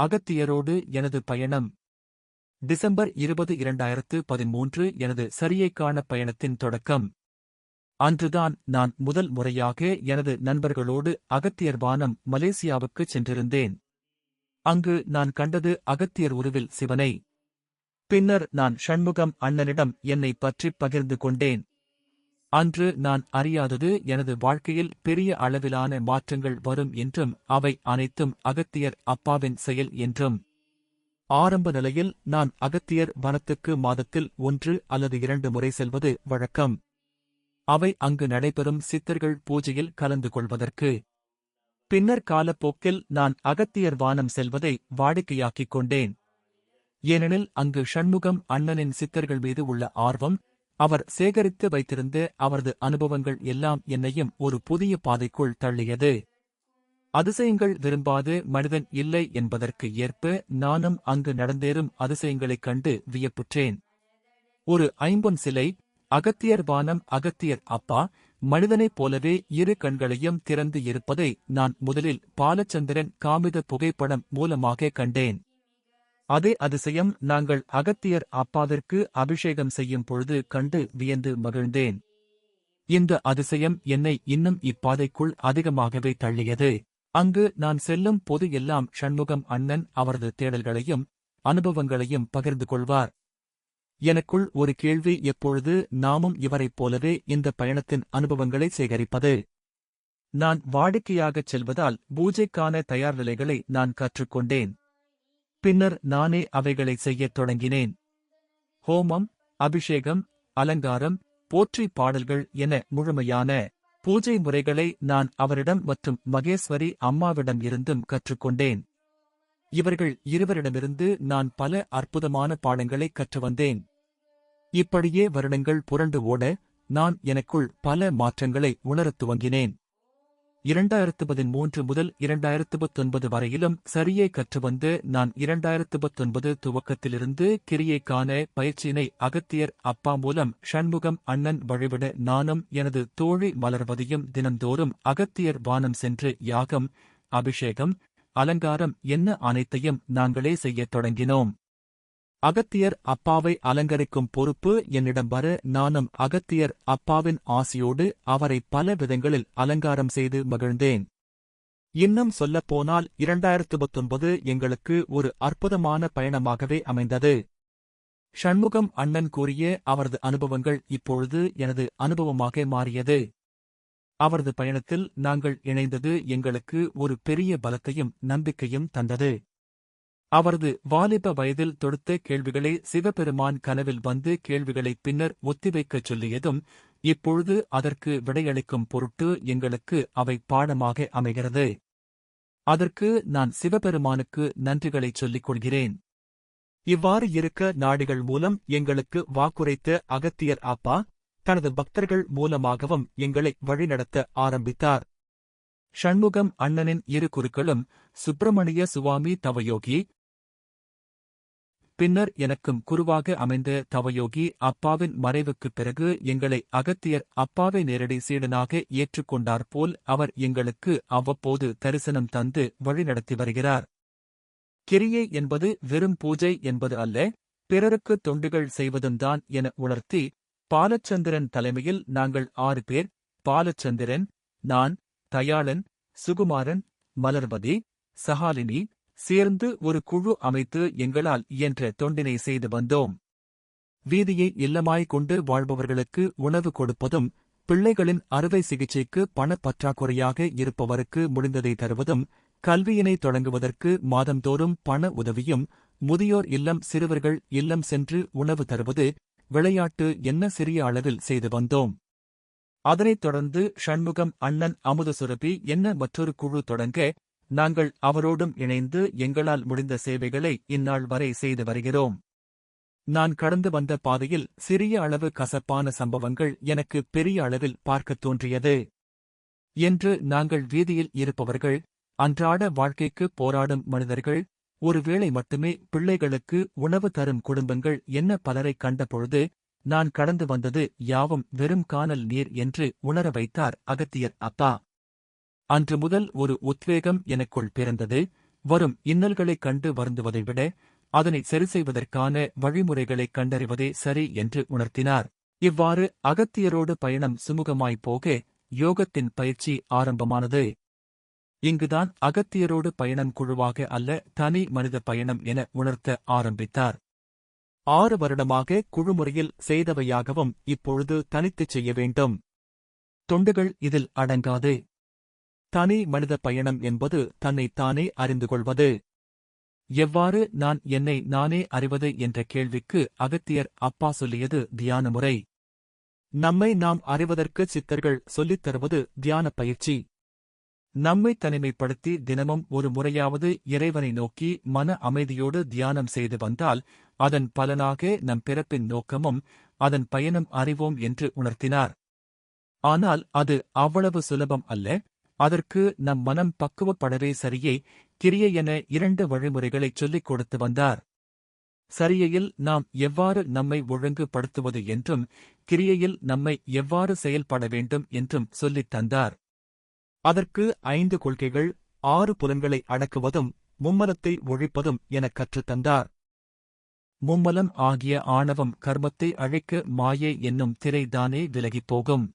அகத்தியரோடு எனது பயணம். டிசம்பர் 20, 2013 எனது சரியைக்கான பயணத்தின் தொடக்கம். அன்றுதான் நான் முதல் முறையாக எனது நண்பர்களோடு அகத்தியர் வானம் மலேசியாவுக்குச் சென்றிருந்தேன். அங்கு நான் கண்டது அகத்தியர் உருவில் சிவனை. பின்னர் நான் ஷண்முகம் அண்ணனிடம் என்னைப் பற்றிப் பகிர்ந்து கொண்டேன். அன்று நான் அறியாதது எனது வாழ்க்கையில் பெரிய அளவிலான மாற்றங்கள் வரும் என்றும் அவை அனைத்தும் அகத்தியர் அப்பாவின் செயல் என்றும். ஆரம்ப நிலையில் நான் அகத்தியர் வனத்துக்கு மாதத்தில் 1 அல்லது 2 முறை செல்வது வழக்கம். அவை அங்கு நடைபெறும் சித்தர்கள் பூஜையில் கலந்து கொள்வதற்கு. பின்னர் காலப்போக்கில் நான் அகத்தியர் வானம் செல்வதை வாடிக்கையாக்கிக் கொண்டேன். ஏனெனில் அங்கு ஷண்முகம் அண்ணனின் சித்தர்கள் மீது உள்ள ஆர்வம், அவர் சேகரித்து வைத்திருந்த அவரது அனுபவங்கள் எல்லாம் என்னையும் ஒரு புதிய பாதைக்குள் தள்ளியது. அதிசயங்கள் விரும்பாத மனிதன் இல்லை என்பதற்கு ஏற்ப நானும் அங்கு நடந்தேறும் அதிசயங்களைக் கண்டு வியப்புற்றேன். ஒரு ஐம்பொன் சிலை, அகத்தியர் வானம், அகத்தியர் அப்பா மனிதனைப் போலவே 2 கண்களையும் திறந்து இருப்பதை நான் முதலில் பாலச்சந்திரன் காமித புகைப்படம் மூலமாக கண்டேன். அதே அதிசயம் நாங்கள் அகத்தியர் அப்பாவிற்கு அபிஷேகம் செய்யும் பொழுது கண்டு வியந்து மகிழ்ந்தேன். இந்த அதிசயம் என்னை இன்னும் இப்பாதைக்குள் அதிகமாகவே தள்ளியது. அங்கு நான் செல்லும் போது எல்லாம் ஷண்முகம் அண்ணன் அவரது தேடல்களையும் அனுபவங்களையும் பகிர்ந்து கொள்வார். எனக்குள் ஒரு கேள்வி, எப்பொழுது நாமும் இவரைப் போலவே இந்த பயணத்தின் அனுபவங்களை சேகரிப்பது? நான் வாடிக்கையாகச் செல்வதால் பூஜைக்கான தயார் நிலைகளை நான் கற்றுக்கொண்டேன். பின்னர் நானே அவைகளை செய்யத் தொடங்கினேன். ஹோமம், அபிஷேகம், அலங்காரம், போற்றி பாடல்கள் என முழுமையான பூஜை முறைகளை நான் அவரிடம் மற்றும் மகேஸ்வரி அம்மாவிடம் இருந்தும் கற்றுக்கொண்டேன். இவர்கள் இருவரிடமிருந்து நான் பல அற்புதமான பாடங்களை கற்று வந்தேன். இப்படியே வருடங்கள் புரண்டு ஓட நான் எனக்குள் பல மாற்றங்களை உணரத் துவங்கினேன். 2013 முதல் 2019 வரையிலும் சரியை கற்றுவந்து நான் 2019 துவக்கத்திலிருந்து கிரியைக்கான பயிற்சியினை அகத்தியர் அப்பா மூலம் ஷண்முகம் அண்ணன் வழிவிட நானும் எனது தோழி மலர்வதியும் தினந்தோறும் அகத்தியர் வானம் சென்று யாகம், அபிஷேகம், அலங்காரம் என்ன அனைத்தையும் நாங்களே செய்யத் தொடங்கினோம். அகத்தியர் அப்பாவை அலங்கரிக்கும் பொறுப்பு என்னிடம் வர நானும் அகத்தியர் அப்பாவின் ஆசியோடு அவரை பல விதங்களில் அலங்காரம் செய்து மகிழ்ந்தேன். இன்னும் சொல்லப்போனால் 2019 எங்களுக்கு ஒரு அற்புதமான பயணமாகவே அமைந்தது. ஷண்முகம் அண்ணன் கூறிய அவரது அனுபவங்கள் இப்பொழுது எனது அனுபவமாக மாறியது. அவரது பயணத்தில் நாங்கள் இணைந்தது எங்களுக்கு ஒரு பெரிய பலத்தையும் நம்பிக்கையும் தந்தது. அவரது வாலிப வயதில் தொடுத்த கேள்விகளை சிவபெருமான் கனவில் வந்து கேள்விகளை பின்னர் ஒத்திவைக்கச் சொல்லியதும் இப்பொழுது அதற்கு விடையளிக்கும் பொருட்டு எங்களுக்கு அவை பாடமாக அமைகிறது. அதற்கு நான் சிவபெருமானுக்கு நன்றிகளைச் சொல்லிக் கொள்கிறேன். இவ்வாறு இருக்க நாடிகள் மூலம் எங்களுக்கு வாக்குரைத்த அகத்தியர் அப்பா தனது பக்தர்கள் மூலமாகவும் எங்களை வழிநடத்த ஆரம்பித்தார். ஷண்முகம் அண்ணனின் 2 குருக்களும் சுப்பிரமணிய சுவாமி தவயோகி, பின்னர் எனக்கும் குருவாக அமைந்த தவயோகி அப்பாவின் மறைவுக்குப் பிறகு எங்களை அகத்தியர் அப்பாவை நேரடி சீடனாக ஏற்றுக்கொண்டாற்போல் அவர் எங்களுக்கு அவ்வப்போது தரிசனம் தந்து வழிநடத்தி வருகிறார். கிரியை என்பது வெறும் பூஜை என்பது அல்ல, பிறருக்கு தொண்டுகள் செய்வதும்தான் என உணர்த்தி பாலச்சந்திரன் தலைமையில் நாங்கள் 6 பேர், பாலச்சந்திரன், நான், தயாளன், சுகுமாரன், மலர்வதி, சஹாலினி சேர்ந்து ஒரு குழு அமைத்து எங்களால் இயன்ற தொண்டினை செய்து வந்தோம். வீதியை இல்லமாய் கொண்டு வாழ்பவர்களுக்கு உணவு கொடுப்பதும், பிள்ளைகளின் அறுவை சிகிச்சைக்கு பணப்பற்றாக்குறையாக இருப்பவருக்கு முடிந்ததை தருவதும், கல்வியினை தொடங்குவதற்கு மாதந்தோறும் பண உதவியும், முதியோர் இல்லம், சிறுவர்கள் இல்லம் சென்று உணவு தருவது, விளையாட்டு என்ன சிறிய அளவில் செய்து வந்தோம். அதனைத் தொடர்ந்து ஷண்முகம் அண்ணன் அமுதசுரபி என்ன மற்றொரு குழு தொடங்க நாங்கள் அவரோடும் இணைந்து எங்களால் முடிந்த சேவைகளை இந்நாள் வரை செய்து வருகிறோம். நான் கடந்து வந்த பாதையில் சிறிய அளவு கசப்பான சம்பவங்கள் எனக்கு பெரிய அளவில் பார்க்கத் தோன்றியது. என்று நாங்கள் வீதியில் இருப்பவர்கள், அன்றாட வாழ்க்கைக்கு போராடும் மனிதர்கள், ஒருவேளை மட்டுமே பிள்ளைகளுக்கு உணவு தரும் குடும்பங்கள் என்ன பலரைக் கண்டபொழுது நான் கடந்து வந்தது யாவும் வெறும் கானல் நீர் என்று உணர வைத்தார் அகத்தியர் அப்பா. அன்று முதல் ஒரு உத்வேகம் எனக்குள் பிறந்தது. வரும் இன்னல்களைக் கண்டு வருந்துவதை விட அதனை சரிசெய்வதற்கான வழிமுறைகளைக் கண்டறிவதே சரி என்று உணர்த்தினார். இவ்வாறு அகத்தியரோடு பயணம் சுமூகமாய்ப் போக யோகத்தின் பயிற்சி ஆரம்பமானது. இங்குதான் அகத்தியரோடு பயணம் குழுவாக அல்ல தனி மனித பயணம் என உணர்த்த ஆரம்பித்தார். 6 வருடமாக குழுமுறையில் செய்தவையாகவும் இப்பொழுது தனித்துச் செய்ய வேண்டும். தொண்டுகள் இதில் அடங்காது. தனி மனித பயணம் என்பது தன்னைத்தானே அறிந்து கொள்வது. எவ்வாறு நான் என்னை நானே அறிவது என்ற கேள்விக்கு அகத்தியர் அப்பா சொல்லியது தியான முறை. நம்மை நாம் அறிவதற்கு சித்தர்கள் சொல்லித் தருவது தியான பயிற்சி. நம்மை தனிமைப்படுத்தி தினமும் ஒரு முறையாவது இறைவனை நோக்கி மன அமைதியோடு தியானம் செய்து வந்தால் அதன் பலனாக நம் பிறப்பின் நோக்கமும் அதன் பயனும் அறிவோம் என்று உணர்த்தினார். ஆனால் அது அவ்வளவு சுலபம் அல்ல. அதற்கு நம் மனம் பக்குவப்படவே சரியை, கிரியை என 2 வழிமுறைகளைச் சொல்லிக் கொடுத்து வந்தார். சரியையில் நாம் எவ்வாறு நம்மை ஒழுங்குபடுத்துவது என்றும் கிரியையில் நம்மை எவ்வாறு செயல்பட வேண்டும் என்றும் சொல்லித் தந்தார். அதற்கு 5 கொள்கைகள், 6 புலன்களை அடக்குவதும் மும்மலத்தை ஒழிப்பதும் எனக் கற்றுத் தந்தார். மும்மலம் ஆகிய ஆணவம் கர்மத்தை அழிக்க மாயை என்னும் திரைதானே விலகிப் போகும்.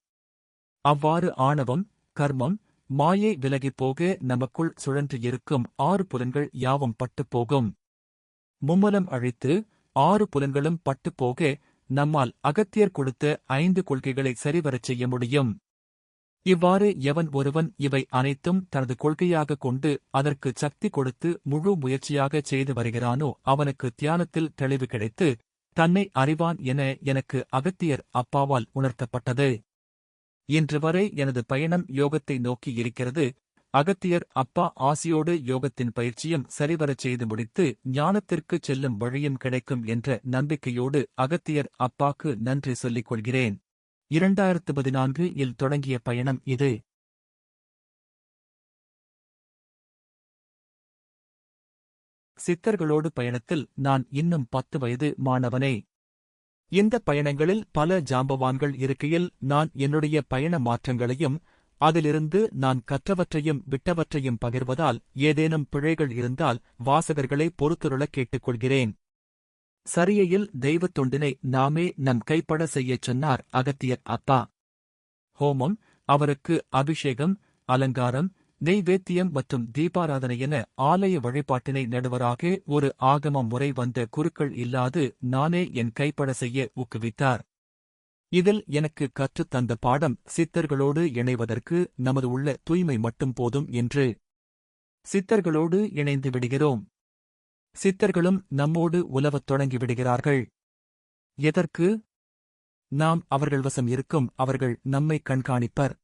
அவ்வாறு ஆணவம், கர்மம், மாயை விலகிப் போக நமக்குள் சுழன்று இருக்கும் 6 புலன்கள் யாவும் பட்டுப் போகும். மும்மலம் அழித்து 6 புலன்களும் பட்டுப் போக நம்மால் அகத்தியர் கொடுத்த 5 கொள்கைகளை சரிவரச் செய்ய முடியும். இவ்வாறு எவன் ஒருவன் இவை அனைத்தும் தனது கொள்கையாகக் கொண்டு அதற்கு சக்தி கொடுத்து முழு முயற்சியாகச் செய்து வருகிறானோ அவனுக்கு தியானத்தில் தெளிவு கிடைத்து தன்னை அறிவான் என எனக்கு அகத்தியர் அப்பாவால் உணர்த்தப்பட்டது. இன்று வரை எனது பயணம் யோகத்தை நோக்கி இருக்கிறது. அகத்தியர் அப்பா ஆசியோடு யோகத்தின் பயிற்சியும் சரிவரச் செய்து முடித்து ஞானத்திற்குச் செல்லும் வழியும் கிடைக்கும் என்ற நம்பிக்கையோடு அகத்தியர் அப்பாக்கு நன்றி சொல்லிக் கொள்கிறேன். 2014 இல் தொடங்கிய பயணம் இது. சித்தர்களோடு பயணத்தில் நான் இன்னும் 10 வயது மாணவனே. இந்த பயணங்களில் பல ஜாம்பவான்கள் இருக்கையில் நான் என்னுடைய பயண மாற்றங்களையும் அதிலிருந்து நான் கற்றவற்றையும் விட்டவற்றையும் பகிர்வதால் ஏதேனும் பிழைகள் இருந்தால் வாசகர்களை பொறுத்துருளக் கேட்டுக்கொள்கிறேன். சரியையில் தெய்வத் தொண்டினை நாமே நம் கைப்பட செய்யச் சொன்னார் அகத்தியர் அப்பா. ஹோமம், அவருக்கு அபிஷேகம், அலங்காரம், நெய்வேத்தியம் மற்றும் தீபாராதனை என ஆலய வழிபாட்டினை நடுவராக ஒரு ஆகம முறை வந்த குருக்கள் இல்லாது நானே என் கைப்பட செய்ய ஊக்குவித்தார். இதில் எனக்கு கற்றுத் தந்த பாடம் சித்தர்களோடு இணைவதற்கு நமது உள்ள தூய்மை மட்டும் போதும் என்று. சித்தர்களோடு இணைந்து விடுகிறோம். சித்தர்களும் நம்மோடு உலவத் தொடங்கிவிடுகிறார்கள். எதற்கு? நாம் அவர்கள் வசம் இருக்கும், அவர்கள் நம்மை கண்காணிப்பர்.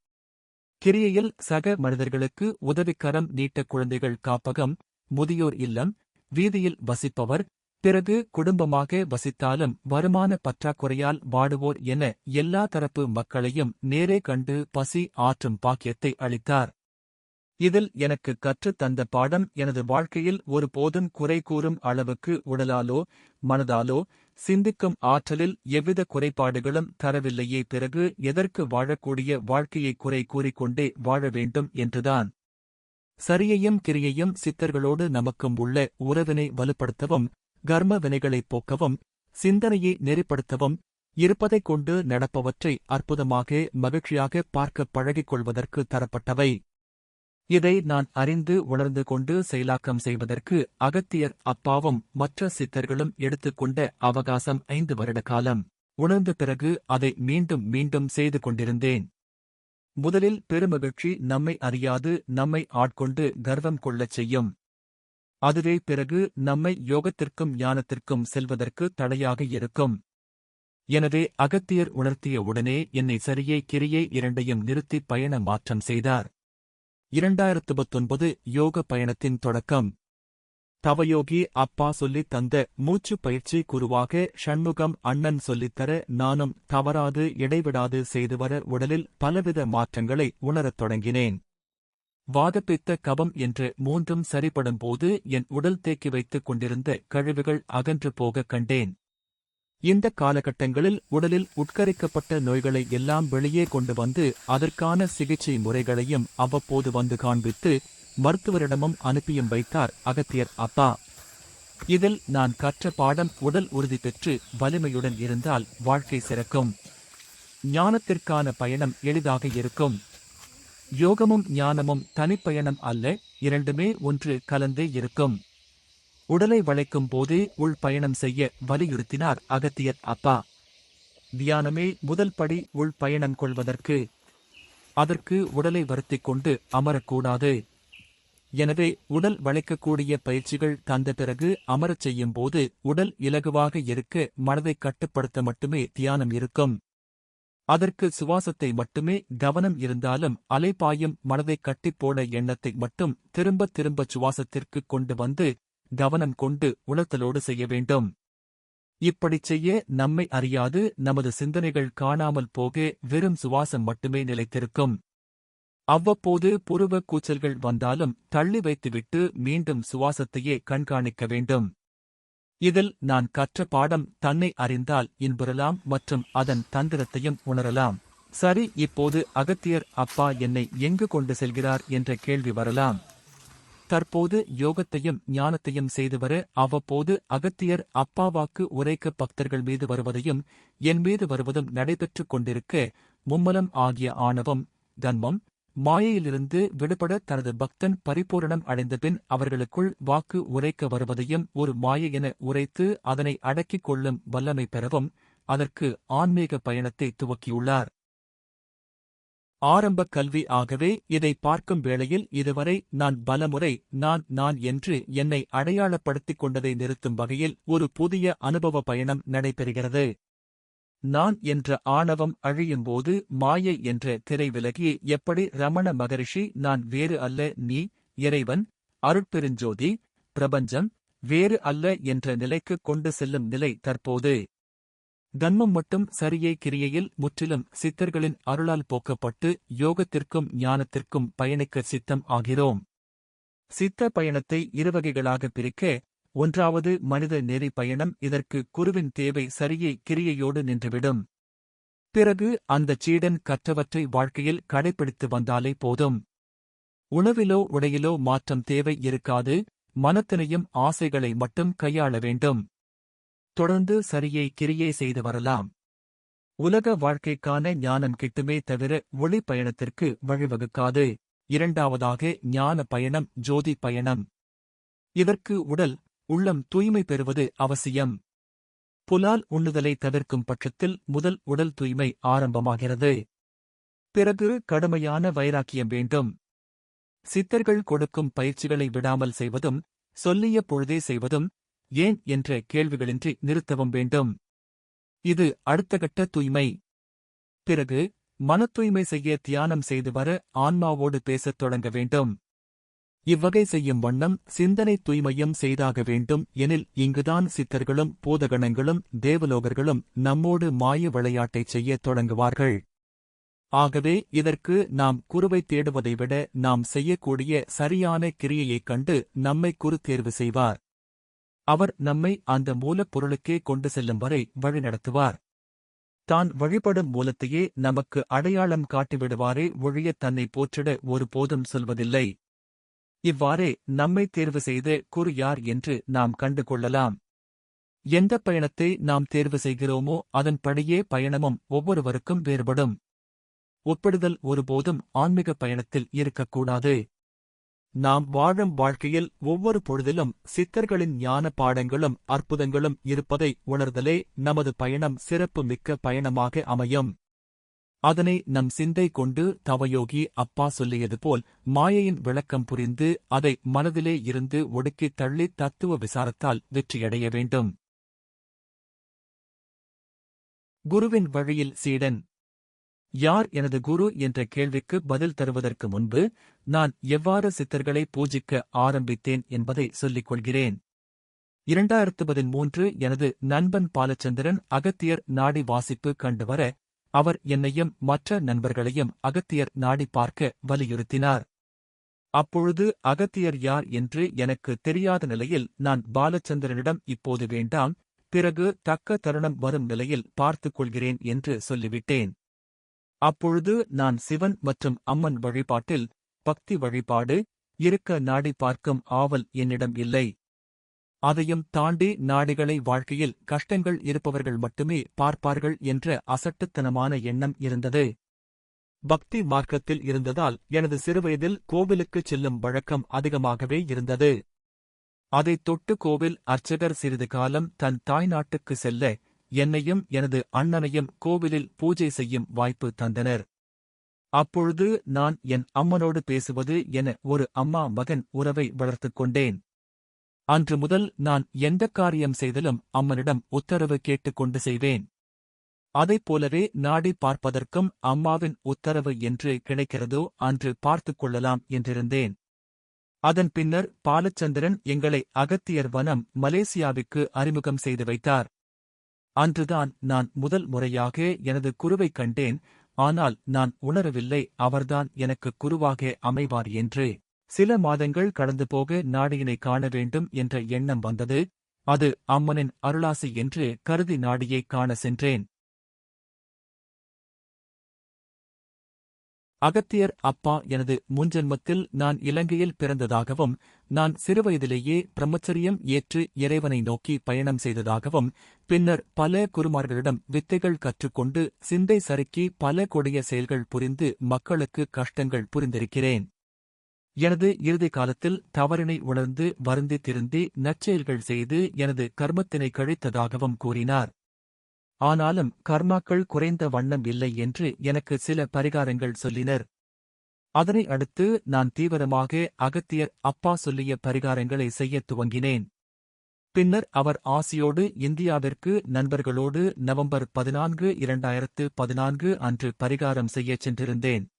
கிரியையில் சக மனிதர்களுக்கு உதவிக்கரம் நீட்ட குழந்தைகள் காப்பகம், முதியோர் இல்லம், வீதியில் வசிப்பவர், பிறகு குடும்பமாக வசித்தாலும் வருமான பற்றாக்குறையால் வாடுவோர் என எல்லா தரப்பு மக்களையும் நேரே கண்டு பசி ஆற்றும் பாக்கியத்தை அளித்தார். இதில் எனக்கு கற்றுத் தந்த பாடம் எனது வாழ்க்கையில் ஒருபோதும் குறை கூறும் அளவுக்கு உடலாலோ மனதாலோ சிந்திக்கும் ஆற்றலில் எவ்வித குறைபாடுகளும் தரவில்லையே, பிறகு எதற்கு வாழக்கூடிய வாழ்க்கையை குறை கூறிக்கொண்டே வாழ வேண்டும் என்றுதான். சரியையும் கிரியையும் சித்தர்களோடு நமக்கும் உள்ள உறவினை வலுப்படுத்தவும், கர்ம வினைகளைப் போக்கவும், சிந்தனையை நெறிப்படுத்தவும், இருப்பதைக் கொண்டு நடப்பவற்றை அற்புதமாக மகிழ்ச்சியாக பார்க்க பழகிக் கொள்வதற்கு தரப்பட்டவை. இதை நான் அறிந்து உணர்ந்து கொண்டு செயலாக்கம் செய்வதற்கு அகத்தியர் அப்பாவும் மற்ற சித்தர்களும் எடுத்துக்கொண்ட அவகாசம் 5 வருட காலம். உணர்ந்த பிறகு அதை மீண்டும் மீண்டும் செய்து கொண்டிருந்தேன். முதலில் பெருமகிழ்ச்சி நம்மை அறியாது நம்மை ஆட்கொண்டு கர்வம் கொள்ளச் செய்யும். அதுவே பிறகு நம்மை யோகத்திற்கும் ஞானத்திற்கும் செல்வதற்கு தடையாக இருக்கும். எனவே அகத்தியர் உணர்த்திய உடனே என்னை சரியை கிரியை இரண்டையும் நிறுத்தி பயண மாற்றம் செய்தார். 2019 யோக பயணத்தின் தொடக்கம். தவயோகி அப்பா சொல்லித் தந்த மூச்சு பயிற்சி குருவாக ஷண்முகம் அண்ணன் சொல்லித்தர நானும் தவறாது இடைவிடாது செய்துவர உடலில் பலவித மாற்றங்களை உணரத் தொடங்கினேன். வாதப்பித்த கபம் என்று 3ம் சரிபடும்போது என் உடல் தேக்கி வைத்துக் கொண்டிருந்த கழிவுகள் அகன்று போகக் கண்டேன். இந்த காலகட்டங்களில் உடலில் உட்கரிக்கப்பட்ட நோய்களை எல்லாம் வெளியே கொண்டு வந்து அதற்கான சிகிச்சை முறைகளையும் அவ்வப்போது வந்து காண்பித்து மருத்துவரிடமும் அனுப்பியும் வைத்தார் அகத்தியர் அப்பா. இதில் நான் கற்ற பாடம் உடல் உறுதி பெற்று வலிமையுடன் இருந்தால் வாழ்க்கை சிறக்கும். ஞானத்திற்கான பயணம் எளிதாக இருக்கும். யோகமும் ஞானமும் தனிப்பயணம் அல்ல, இரண்டுமே ஒன்று கலந்தே இருக்கும். உடலை வளைக்கும் போதே உள் பயணம் செய்ய வலியுறுத்தினார் அகத்தியர் அப்பா. தியானமே முதல் படி உள் பயணம் கொள்வதற்கு. அதற்கு உடலை வருத்திக் கொண்டு அமரக்கூடாது. எனவே உடல் வளைக்கக்கூடிய பயிற்சிகள் தந்த பிறகு அமரச் செய்யும் போது உடல் இலகுவாக இருக்க மனதை கட்டுப்படுத்த மட்டுமே தியானம் இருக்கும். அதற்கு சுவாசத்தை மட்டுமே கவனம் இருந்தாலும் அலைபாயும் மனதை கட்டிப்போட எண்ணத்தை மட்டும் திரும்ப திரும்ப சுவாசத்திற்கு கொண்டு வந்து கவனம் கொண்டு உணர்த்தலோடு செய்ய வேண்டும். இப்படிச் செய்ய நம்மை அறியாது நமது சிந்தனைகள் காணாமல் போக வெறும் சுவாசம் மட்டுமே நிலைத்திருக்கும். அவ்வப்போது புருவ கூச்சல்கள் வந்தாலும் தள்ளி வைத்துவிட்டு மீண்டும் சுவாசத்தையே கண்காணிக்க வேண்டும். இதில் நான் கற்ற பாடம் தன்னை அறிந்தால் இன்புறலாம் மற்றும் அதன் தந்திரத்தையும் உணரலாம். சரி, இப்போது அகத்தியர் அப்பா என்னை எங்கு கொண்டு செல்கிறார் என்ற கேள்வி வரலாம். தற்போது யோகத்தையும் ஞானத்தையும் செய்து வர அவ்வப்போது அகத்தியர் அப்பாவாக்கு உரைக்க பக்தர்கள் மீது வருவதையும் என் மீது வருவதும் நடைபெற்றுக் கொண்டிருக்க மும்மலம் ஆகிய ஆணவம், கன்மம், மாயையிலிருந்து விடுபட தனது பக்தன் பரிபூரணம் அடைந்தபின் அவர்களுக்குள் வாக்கு உரைக்க வருவதையும் ஒரு மாயை என உரைத்து அதனை அடக்கிக் கொள்ளும் வல்லமை பெறவும் அதற்கு ஆன்மீக பயணத்தை துவக்கியுள்ளார். ஆரம்பக் கல்வி ஆகவே இதை பார்க்கும் வேளையில் இதுவரை நான் பலமுறை நான் என்று என்னை அடையாளப்படுத்திக் கொண்டதை நிறுத்தும் வகையில் ஒரு புதிய அனுபவ பயணம் நடைபெறுகிறது. நான் என்ற ஆணவம் அழியும்போது மாயை என்ற திரை விலகி எப்படி ரமண மகரிஷி நான் வேறு அல்ல, நீ இறைவன், அருட்பெருஞ்சோதி, பிரபஞ்சம் வேறு அல்ல என்ற நிலைக்கு கொண்டு செல்லும் நிலை தற்போது. கன்மம் மட்டும் சரியை கிரியையில் முற்றிலும் சித்தர்களின் அருளால் போக்கப்பட்டு யோகத்திற்கும் ஞானத்திற்கும் பயணிக்க சித்தம் ஆகிறோம். சித்த பயணத்தை இருவகைகளாக பிரிக்க, ஒன்றாவது மனித நெறி பயணம். இதற்கு குருவின் தேவை சரியை கிரியையோடு நின்றுவிடும். பிறகு அந்தச் சீடன் கற்றவற்றை வாழ்க்கையில் கடைபிடித்து வந்தாலே போதும். உணவிலோ உடையிலோ மாற்றம் தேவை இருக்காது. மனத்தினையும் ஆசைகளை மட்டும் கையாள வேண்டும். தொடர்ந்து சரியை கிரியை செய்து வரலாம். உலக வாழ்க்கைக்கான ஞானம் கிட்டுமே தவிர ஒளி பயணத்திற்கு வழிவகுக்காது. இரண்டாவதாக ஞான பயணம், ஜோதி பயணம். இதற்கு உடல், உள்ளம் தூய்மை பெறுவது அவசியம். புலால் உண்ணுதலை தவிர்க்கும் பட்சத்தில் முதல் உடல் தூய்மை ஆரம்பமாகிறது. பிறகு கடுமையான வைராக்கியம் வேண்டும். சித்தர்கள் கொடுக்கும் பயிற்சிகளை விடாமல் செய்வதும், சொல்லிய பொழுதே செய்வதும், ஏன் என்ற கேள்விகளின்றி நிறுத்தவும் வேண்டும். இது அடுத்த கட்ட தூய்மை. பிறகு மனத்தூய்மை செய்ய தியானம் செய்து வர ஆன்மாவோடு பேசத் தொடங்க வேண்டும். இவ்வகை செய்யும் வண்ணம் சிந்தனை தூய்மையும் செய்தாக வேண்டும். எனில் இங்குதான் சித்தர்களும் பூதகணங்களும் தேவலோகர்களும் நம்மோடு மாய விளையாட்டைச் செய்யத் தொடங்குவார்கள். ஆகவே இதற்கு நாம் குருவை தேடுவதை விட நாம் செய்யக்கூடிய சரியான கிரியையைக் கண்டு நம்மை குரு தேர்வு செய்வார். அவர் நம்மை அந்த மூலப்பொருளுக்கே கொண்டு செல்லும் வரை வழிநடத்துவார். தான் வழிபடும் மூலத்தையே நமக்கு அடையாளம் காட்டிவிடுவாரே ஒழிய தன்னை போற்றிட ஒருபோதும் சொல்வதில்லை. இவ்வாறே நம்மை தேர்வு செய்த குரு யார் என்று நாம் கண்டு கொள்ளலாம். எந்த பயணத்தை நாம் தேர்வு செய்கிறோமோ அதன்படியே பயணமும் ஒவ்வொருவருக்கும் வேறுபடும். ஒப்பிடுதல் ஒருபோதும் ஆன்மீக பயணத்தில் இருக்கக்கூடாது. நாம் வாழும் வாழ்க்கையில் ஒவ்வொரு பொழுதிலும் சித்தர்களின் ஞான பாடங்களும் அற்புதங்களும் இருப்பதை உணர்தலே நமது பயணம் சிறப்பு மிக்க பயணமாக அமையும். அதனை நம் சிந்தை கொண்டு தவயோகி அப்பா சொல்லியது போல் மாயையின் விளக்கம் புரிந்து அதை மனதிலே இருந்து ஒடுக்கி தள்ளி தத்துவ விசாரத்தால் வெற்றியடைய வேண்டும். குருவின் வழியில் சீடன். யார் எனது குரு என்ற கேள்விக்கு பதில் தருவதற்கு முன்பு நான் எவ்வாறு சித்தர்களை பூஜிக்க ஆரம்பித்தேன் என்பதை சொல்லிக் கொள்கிறேன். 2013 எனது நண்பன் பாலச்சந்திரன் அகத்தியர் நாடி வாசிப்பு கண்டுவர அவர் என்னையும் மற்ற நண்பர்களையும் அகத்தியர் நாடி பார்க்க வலியுறுத்தினார். அப்பொழுது அகத்தியர் யார் என்று எனக்கு தெரியாத நிலையில் நான் பாலச்சந்திரனிடம் இப்போது வேண்டாம், பிறகு தக்க தருணம் வரும் நிலையில் பார்த்துக் கொள்கிறேன் என்று சொல்லிவிட்டேன். அப்பொழுது நான் சிவன் மற்றும் அம்மன் வழிபாட்டில், பக்தி வழிபாடு, இருக்க நாடி பார்க்கும் ஆவல் என்னிடம் இல்லை. அதையும் தாண்டி நாடிகளை வாழ்க்கையில் கஷ்டங்கள் இருப்பவர்கள் மட்டுமே பார்ப்பார்கள் என்ற அசட்டுத்தனமான எண்ணம் இருந்தது. பக்தி மார்க்கத்தில் இருந்ததால் எனது சிறுவயதில் கோவிலுக்குச் செல்லும் வழக்கம் அதிகமாகவே இருந்தது. அதைத் தொட்டு கோவில் அர்ச்சகர் சிறிது காலம் தன் தாய்நாட்டுக்கு செல்ல என்னையும் எனது அண்ணனையும் கோவிலில் பூஜை செய்யும் வாய்ப்பு தந்தனர். அப்பொழுது நான் என் அம்மனோடு பேசுவது என ஒரு அம்மா மகன் உறவை வளர்த்துக் கொண்டேன். அன்று முதல் நான் எந்தக் காரியம் செய்தலும் அம்மனிடம் உத்தரவு கேட்டுக்கொண்டு செய்வேன். அதைப் போலவே நாடி பார்ப்பதற்கும் அம்மாவின் உத்தரவு என்று கிடைக்கிறதோ அன்று பார்த்துக் கொள்ளலாம் என்றிருந்தேன். அதன் பின்னர் பாலச்சந்திரன் எங்களை அகத்தியர் வனம் மலேசியாவுக்கு அறிமுகம் செய்து வைத்தார். அன்றுதான் நான் முதல் முறையாக எனது குருவைக் கண்டேன். ஆனால் நான் உணரவில்லை அவர்தான் எனக்கு குருவாக அமைவார் என்று. சில மாதங்கள் கடந்து போக நாடியினை காண வேண்டும் என்ற எண்ணம் வந்தது. அது அம்மனின் அருளாசி என்று கருதி நாடியைக் காண சென்றேன். அகத்தியர் அப்பா எனது முன்ஜென்மத்தில் நான் இலங்கையில் பிறந்ததாகவும் நான் சிறுவயதிலேயே பிரம்மச்சரியம் ஏற்று இறைவனை நோக்கி பயணம் செய்ததாகவும் பின்னர் பல குருமார்களிடம் வித்தைகள் கற்றுக்கொண்டு சிந்தை சறுக்கி பல கொடிய செயல்கள் புரிந்து மக்களுக்கு கஷ்டங்கள் புரிந்திருக்கிறேன். எனது இறுதி காலத்தில் தவறினை உணர்ந்து வருந்தி திருந்தி நற்செயல்கள் செய்து எனது கர்மத்தினை கழித்ததாகவும் கூறினார். ஆனாலும் கர்மாக்கள் குறைந்த வண்ணம் இல்லை என்று எனக்கு சில பரிகாரங்கள் சொல்லினர். அதனை அடுத்து நான் தீவிரமாக அகத்தியர் அப்பா சொல்லிய பரிகாரங்களை செய்யத் துவங்கினேன். பின்னர் அவர் ஆசியோடு இந்தியாவிற்கு நண்பர்களோடு நவம்பர் 14, 2014 அன்று பரிகாரம் செய்யச் சென்றிருந்தேன்.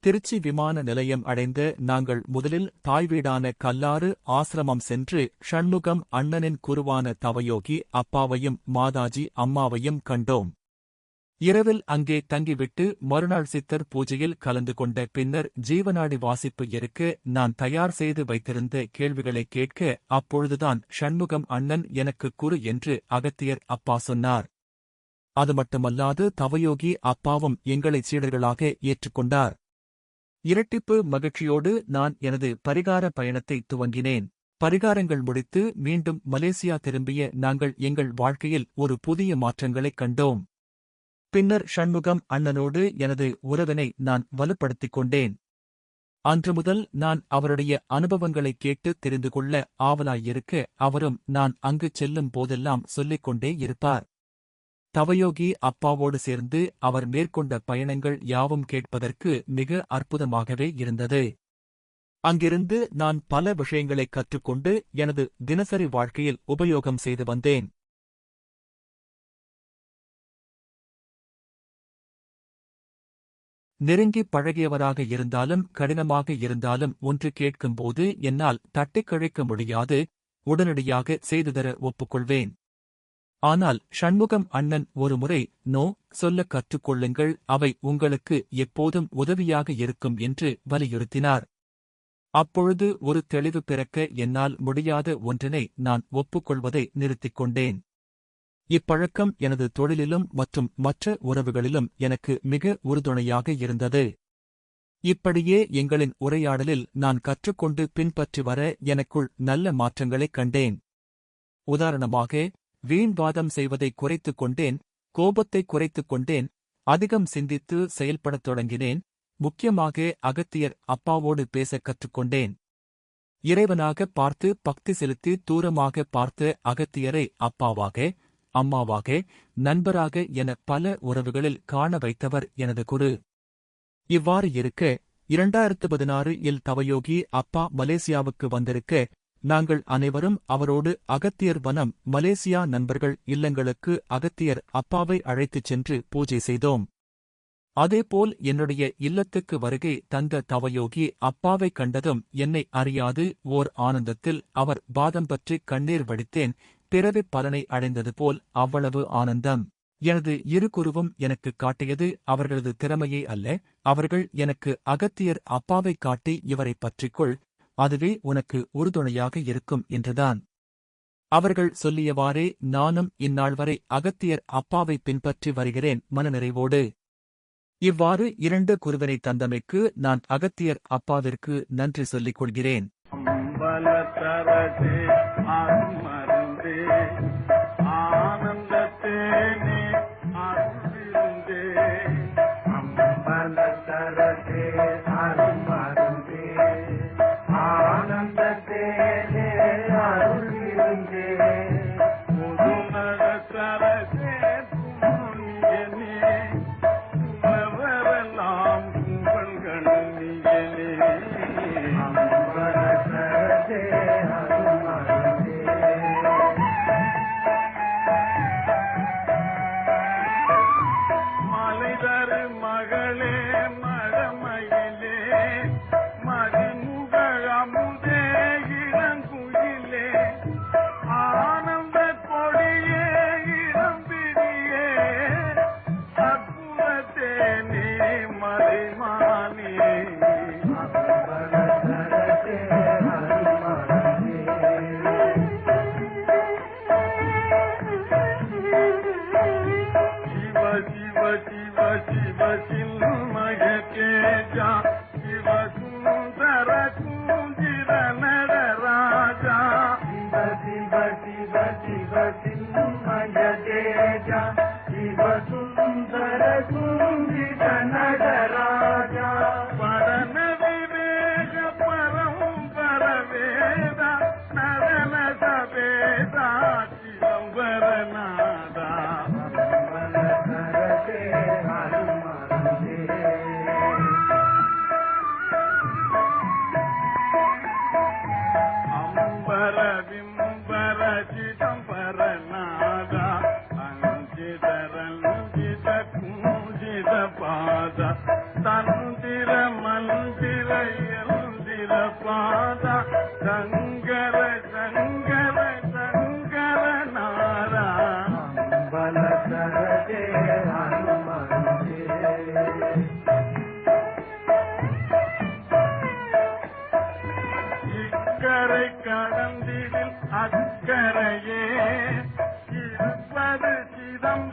திருச்சி விமான நிலையம் அடைந்த நாங்கள் முதலில் தாய்வீடான கல்லாறு ஆசிரமம் சென்று ஷண்முகம் அண்ணனின் குருவான தவயோகி அப்பாவையும் மாதாஜி அம்மாவையும் கண்டோம். இரவில் அங்கே தங்கிவிட்டு மறுநாள் சித்தர் பூஜையில் கலந்து கொண்ட பின்னர் ஜீவநாடி வாசிப்பு இருக்க நான் தயார் செய்து வைத்திருந்த கேள்விகளை கேட்க அப்பொழுதுதான் ஷண்முகம் அண்ணன் எனக்கு குரு என்று அகத்தியர் அப்பா சொன்னார். அது மட்டுமல்லாது தவயோகி அப்பாவும் எங்களை சீடர்களாக ஏற்றுக்கொண்டார். இரட்டிப்பு மகிழ்ச்சியோடு நான் எனது பரிகார பயணத்தை துவங்கினேன். பரிகாரங்கள் முடித்து மீண்டும் மலேசியா திரும்பிய நாங்கள் எங்கள் வாழ்க்கையில் ஒரு புதிய மாற்றங்களைக் கண்டோம். பின்னர் ஷண்முகம் அண்ணனோடு எனது உறவினை நான் வலுப்படுத்திக் கொண்டேன். அன்று முதல் நான் அவருடைய அனுபவங்களைக் கேட்டு தெரிந்து கொள்ள ஆவலாயிருக்க அவரும் நான் அங்கு செல்லும் போதெல்லாம் சொல்லிக் கொண்டே இருப்பார். தவயோகி அப்பாவோடு சேர்ந்து அவர் மேற்கொண்ட பயணங்கள் யாவும் கேட்பதற்கு மிக அற்புதமாகவே இருந்தது. அங்கிருந்து நான் பல விஷயங்களைக் கற்றுக்கொண்டு எனது தினசரி வாழ்க்கையில் உபயோகம் செய்து வந்தேன். நெருங்கி பழகியவராக இருந்தாலும் கடினமாக இருந்தாலும் ஒன்று கேட்கும்போது என்னால் தட்டிக் கழிக்க முடியாது. உடனடியாக செய்துதர ஒப்புக்கொள்வேன். ஆனால் ஷண்முகம் அண்ணன் ஒருமுறை நோ சொல்லக் கற்றுக்கொள்ளுங்கள், அவை உங்களுக்கு எப்போதும் உதவியாக இருக்கும் என்று வலியுறுத்தினார். அப்பொழுது ஒரு தெளிவு பிறக்க என்னால் முடியாத ஒன்றினை நான் ஒப்புக்கொள்வதை நிறுத்திக் கொண்டேன். இப்பழக்கம் எனது தொழிலிலும் மற்றும் மற்ற உறவுகளிலும் எனக்கு மிக உறுதுணையாக இருந்தது. இப்படியே எங்களின் உரையாடலில் நான் கற்றுக்கொண்டு பின்பற்றி வர எனக்குள் நல்ல மாற்றங்களைக் கண்டேன். உதாரணமாக வீண்வாதம் செய்வதை குறைத்துக் கொண்டேன், கோபத்தை குறைத்துக் கொண்டேன், அதிகம் சிந்தித்து செயல்படத் தொடங்கினேன். முக்கியமாக அகத்தியர் அப்பாவோடு பேசக் கற்றுக்கொண்டேன். இறைவனாக பார்த்து பக்தி செலுத்தி தூரமாக பார்த்த அகத்தியரை அப்பாவாக, அம்மாவாக, நண்பராக என பல உறவுகளில் காண வைத்தவர் எனது குரு. இவ்வாறு இருக்க 2016 இல் தவயோகி அப்பா மலேசியாவுக்கு வந்திருக்க நாங்கள் அனைவரும் அவரோடு அகத்தியர் வனம் மலேசியா நண்பர்கள் இல்லங்களுக்கு அகத்தியர் அப்பாவை அழைத்துச் சென்று பூஜை செய்தோம். அதேபோல் என்னுடைய இல்லத்துக்கு வருகை தந்த தவயோகி அப்பாவைக் கண்டதும் என்னை அறியாது ஓர் ஆனந்தத்தில் அவர் பாதம் பற்றி கண்ணீர் வடித்தேன். பிறவிப் பலனை அடைந்தது போல் அவ்வளவு ஆனந்தம். எனது இரு குருவும் எனக்குக் காட்டியது அவர்களது திறமையை அல்ல, அவர்கள் எனக்கு அகத்தியர் அப்பாவைக் காட்டி இவரைப் பற்றிக்கொள், அதுவே உனக்கு உறுதுணையாக இருக்கும் என்றுதான். அவர்கள் சொல்லியவாறே நானும் இந்நாள் வரை அகத்தியர் அப்பாவை பின்பற்றி வருகிறேன் மனநிறைவோடு. இவ்வாறு 2 குருவினை தந்தமைக்கு நான் அகத்தியர் அப்பாவிற்கு நன்றி சொல்லிக் கொள்கிறேன். அம்பலத்தரசே அருமருந்தே ஆனந்தத்தேனே அருள்விருந்தே. அம்பலத்தரசே அருமருந்தே ஆனந்தத்தேனே அருள்விருந்தே. முதுநடத்தரசே புண்ணியனே புலவரெல்லாம் புகழ்கண்ணியனே. மலைதரு மகளே மழமையிலே மதிமுக அமுதே இளங்குயிலே ஆனந்த கொடியே இளம்பிரியே அற்புதத்தேனே மலைமானே. சிவ சிவ சிவ சின்மய தேஜா சிவ சுந்தர குஞ்சிர நடராஜா. சிவ சிவ சிவ சிவ சின்மய தேஜா சிவ சுந்தர குஞ்சிர நடராஜா. பரன விவேக பரம் பரவேத நரன சவேத சிதம்பரநாதா. அம்பர விம்பர சிதம்பரநாதா அஞ்சிதரஞ்சித குஞ்சித பாத தந்திர மந்திர எந்திர பாத சங்கர சங்கர சங்கர நாரா. அம்பலத்தரசே அருமருந்தே. இக்கரை கடந்திடில் அக்கரையே இருப்பது சிதம்பரம்